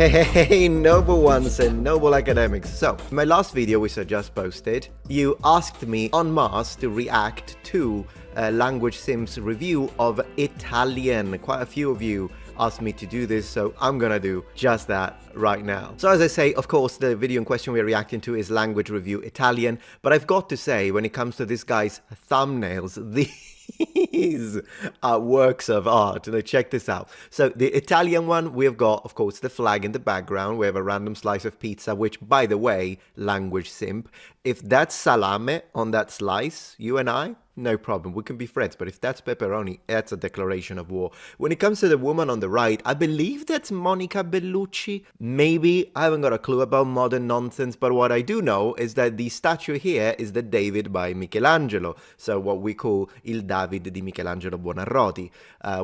Hey, noble ones and noble academics. So, in my last video which I just posted, you asked me en masse to react to Language Sim's review of Italian. Quite a few of you asked me to do this, so I'm gonna do just that right now. So as I say, of course, the video in question we're reacting to is Language Review Italian, but I've got to say, when it comes to this guy's thumbnails, these are works of art. Now check this out. So the Italian one, we've got, of course, the flag in the background. We have a random slice of pizza, which, by the way, Language Simp, if that's salame on that slice, you and I, no problem, we can be friends. But if that's pepperoni, that's a declaration of war. When it comes to the woman on the right, I believe that's Monica Bellucci. Maybe, I haven't got a clue about modern nonsense, but what I do know is that the statue here is the David by Michelangelo. So what we call Il David di Michelangelo Buonarroti,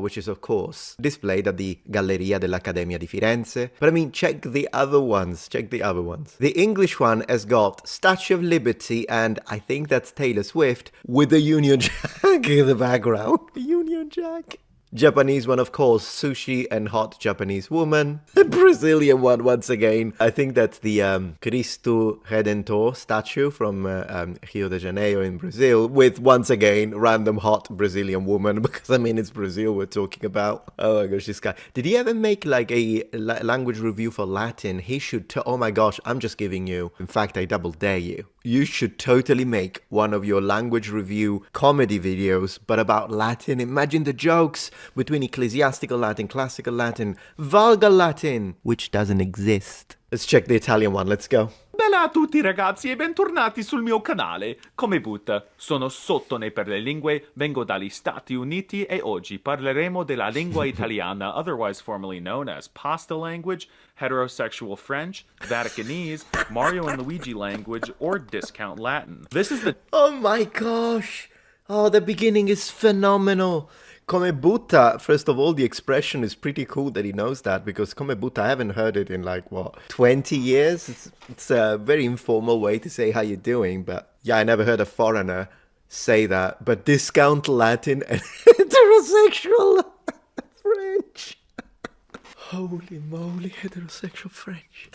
which is of course displayed at the Galleria dell'Accademia di Firenze. But I mean, check the other ones, The English one has got Statue of Liberty, and I think that's Taylor Swift, with the Union Jack in the background. Union Jack. Japanese one, of course, sushi and hot Japanese woman. The Brazilian one, once again, I think that's the Cristo Redentor statue from Rio de Janeiro in Brazil, with, once again, random hot Brazilian woman, because, I mean, it's Brazil we're talking about. Oh my gosh, this guy. Did he ever make, like, a language review for Latin? He should, oh my gosh, I'm just giving you, in fact, I double dare you. You should totally make one of your language review comedy videos, but about Latin. Imagine the jokes between ecclesiastical Latin, classical Latin, vulgar Latin, which doesn't exist. Let's check the Italian one, let's go. Bella a tutti ragazzi e bentornati sul mio canale. Come butta? Sono sottone per le lingue, vengo dagli Stati Uniti e oggi parleremo della lingua italiana, otherwise formerly known as pasta language, heterosexual French, Vaticanese, Mario and Luigi language, or discount Latin. This is the... Oh my gosh! Oh, the beginning is phenomenal! Come butta, first of all, the expression is pretty cool that he knows that, because come butta, I haven't heard it in like, what, 20 years? It's a very informal way to say how you're doing, but yeah, I never heard a foreigner say that. But discount Latin and heterosexual French. Holy moly, heterosexual French.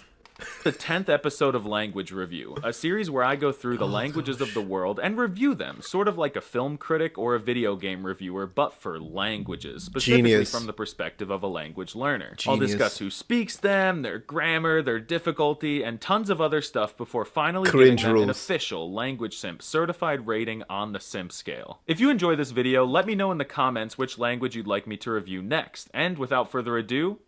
The 10th episode of Language Review, a series where I go through the languages of the world and review them, sort of like a film critic or a video game reviewer, but for languages, specifically from the perspective of a language learner. I'll discuss who speaks them, their grammar, their difficulty, and tons of other stuff before finally giving them an official Language Simp certified rating on the Simp scale. If you enjoy this video, let me know in the comments which language you'd like me to review next, and without further ado,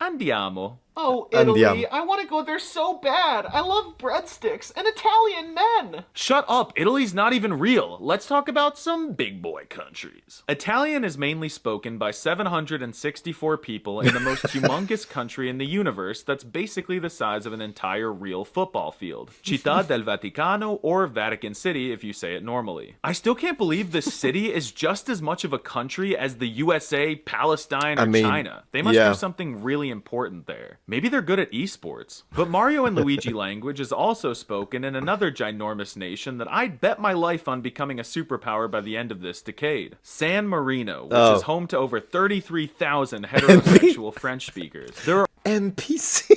andiamo. Oh, Italy, I want to go there so bad. I love breadsticks and Italian men. Shut up, Italy's not even real. Let's talk about some big boy countries. Italian is mainly spoken by 764 people in the most humongous country in the universe that's basically the size of an entire real football field. Città del Vaticano, or Vatican City if you say it normally. I still can't believe this city is just as much of a country as the USA, Palestine, or China. They must do something really important there. Maybe they're good at esports. But Mario and Luigi language is also spoken in another ginormous nation that I'd bet my life on becoming a superpower by the end of this decade. San Marino, which is home to over 33,000 heterosexual French speakers. There are NPCs,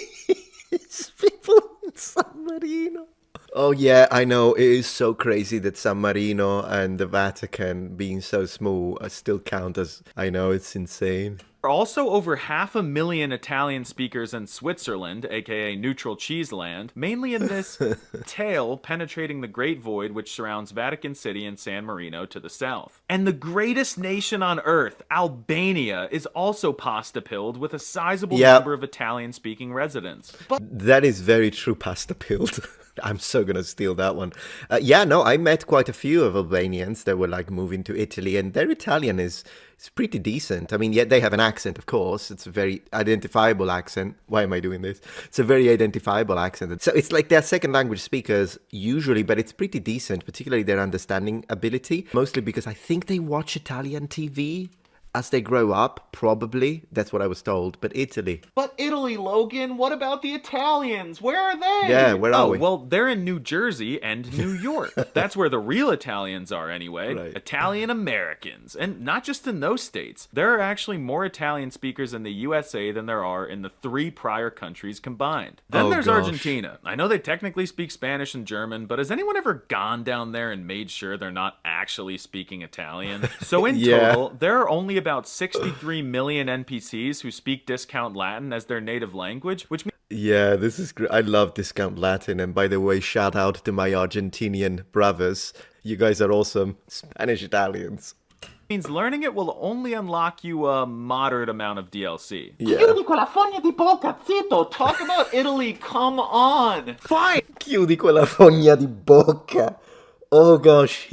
people in San Marino. Oh yeah, I know, it is so crazy that San Marino and the Vatican, being so small, still count as, I know, it's insane. There are also over 500,000 Italian speakers in Switzerland, aka neutral cheese land, mainly in this tail penetrating the Great Void which surrounds Vatican City and San Marino to the south. And the greatest nation on earth, Albania, is also pasta-pilled with a sizable number of Italian-speaking residents. That is very true, pasta-pilled. I'm so gonna steal that one. Yeah, no, I met quite a few of Albanians that were like moving to Italy, and their Italian is pretty decent. I mean, yeah, they have an accent, of course. It's a very identifiable accent. Why am I doing this? It's a very identifiable accent. So it's like they're second language speakers usually, but it's pretty decent, particularly their understanding ability. Mostly because I think they watch Italian TV. As they grow up, probably. That's what I was told. But Italy. But Italy, Logan, what about the Italians? Where are they? Yeah, where are Oh, we? well, they're in New Jersey and New York. That's where the real Italians are anyway. Right. Italian Americans. And not just in those states. There are actually more Italian speakers in the USA than there are in the 3 prior countries combined. Then Oh, there's gosh. Argentina. I know they technically speak Spanish and German, but has anyone ever gone down there and made sure they're not actually speaking Italian? So in Yeah. total, there are only about 63 million NPCs who speak discount Latin as their native language, which Yeah, this is great. I love Discount Latin. And by the way, shout out to my Argentinian brothers. You guys are awesome. Spanish Italians. means learning it will only unlock you a moderate amount of DLC. Yeah. Chiudi quella fogna di bocca, zitto! Talk about Italy, come on! Fine. Chiudi quella fogna di bocca. Oh gosh,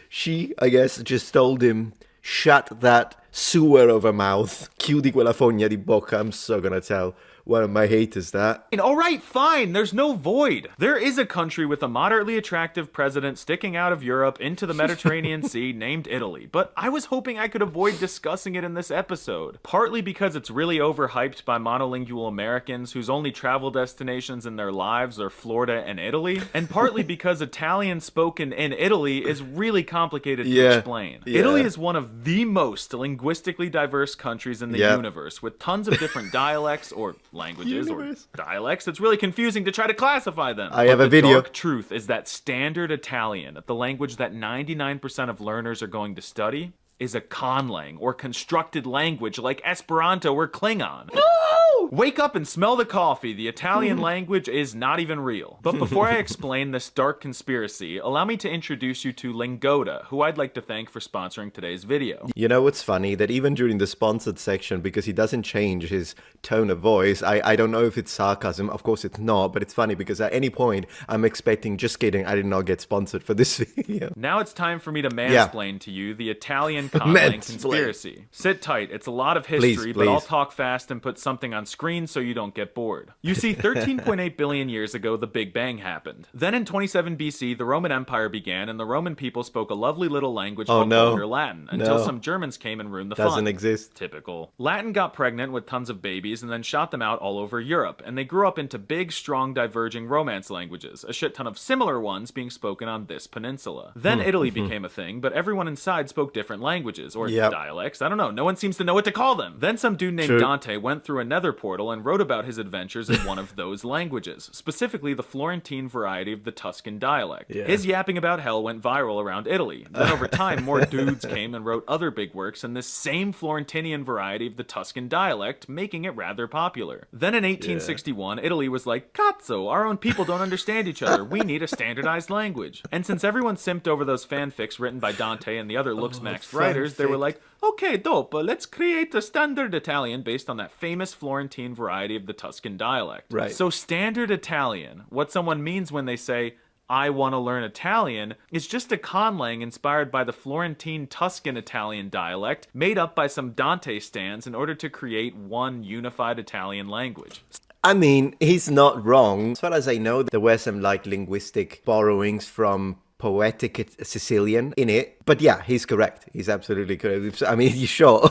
she, I guess, just told him, shut that sewer of a mouth. Chiudi quella fogna di bocca. I'm so gonna tell one of my haters that. All right, fine, there's no void. There is a country with a moderately attractive president sticking out of Europe into the Mediterranean Sea named Italy, but I was hoping I could avoid discussing it in this episode. Partly because it's really overhyped by monolingual Americans whose only travel destinations in their lives are Florida and Italy, and partly because Italian spoken in Italy is really complicated to Yeah, explain. yeah. Italy is one of the most linguistically diverse countries in the Yep. universe, with tons of different dialects or languages Universe. or dialects. It's really confusing to try to classify them. I have a the video. dark truth is that standard Italian, the language that 99% of learners are going to study, is a conlang or constructed language like Esperanto or Klingon. No! Wake up and smell the coffee. The Italian language is not even real. But before I explain this dark conspiracy, allow me to introduce you to Lingoda, who I'd like to thank for sponsoring today's video. You know what's funny? That even during the sponsored section, because he doesn't change his tone of voice, I don't know if it's sarcasm. Of course it's not, but it's funny because at any point I'm expecting, just kidding, I did not get sponsored for this video. Now it's time for me to mansplain to you the Italian conlang Mansplain. conspiracy. Sit tight, it's a lot of history, Please, but I'll please. talk fast and put something on screen so you don't get bored. You see, 13.8 billion years ago, the Big Bang happened. Then in 27 BC, the Roman Empire began, and the Roman people spoke a lovely little language called no. Vulgar Latin, until No. some Germans came and ruined the Doesn't fun. exist. Typical. Latin got pregnant with tons of babies and then shot them out all over Europe, and they grew up into big, strong, diverging Romance languages, a shit ton of similar ones being spoken on this peninsula. Then Italy became a thing, but everyone inside spoke different languages, or Yep. dialects, I don't know, no one seems to know what to call them. Then some dude named True. Dante went through a nether portal and wrote about his adventures in one of those languages, specifically the Florentine variety of the Tuscan dialect. Yeah. His yapping about hell went viral around Italy. Then over time, more dudes came and wrote other big works in this same Florentinian variety of the Tuscan dialect, making it rather popular. Then in 1861, Italy was like, Cazzo, our own people don't understand each other. We need a standardized language. And since everyone simped over those fanfics written by Dante and the other looks-maxed writers, they were fanfic. like, okay, dope, let's create a standard Italian based on that famous Florentine variety of the Tuscan dialect. Right. So standard Italian, what someone means when they say, I want to learn Italian, is just a conlang inspired by the Florentine Tuscan Italian dialect, made up by some Dante stans in order to create one unified Italian language. I mean, he's not wrong. As far as I know, there were some like linguistic borrowings from poetic Sicilian in it. But yeah, he's correct. He's absolutely correct. I mean, you sure?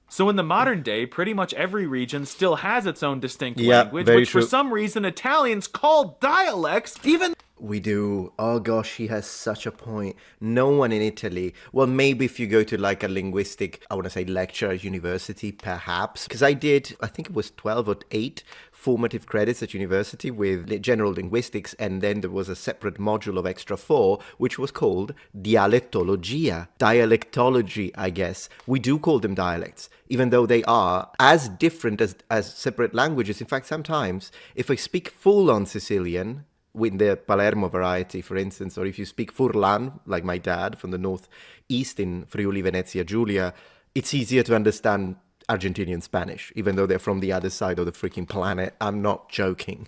So in the modern day, pretty much every region still has its own distinct Yeah, language, very which for true. some reason Italians call dialects, even We do. Oh gosh, he has such a point. No one in Italy. Well, maybe if you go to like a linguistic, I want to say lecture at university, perhaps. Because I think it was 12 or 8 formative credits at university with general linguistics. And then there was a separate module of extra 4, which was called dialettologia. Dialectology, I guess. We do call them dialects, even though they are as different as separate languages. In fact, sometimes if I speak full on Sicilian, with the Palermo variety, for instance, or if you speak Furlan, like my dad from the northeast in Friuli, Venezia, Giulia, it's easier to understand Argentinian Spanish, even though they're from the other side of the freaking planet. I'm not joking.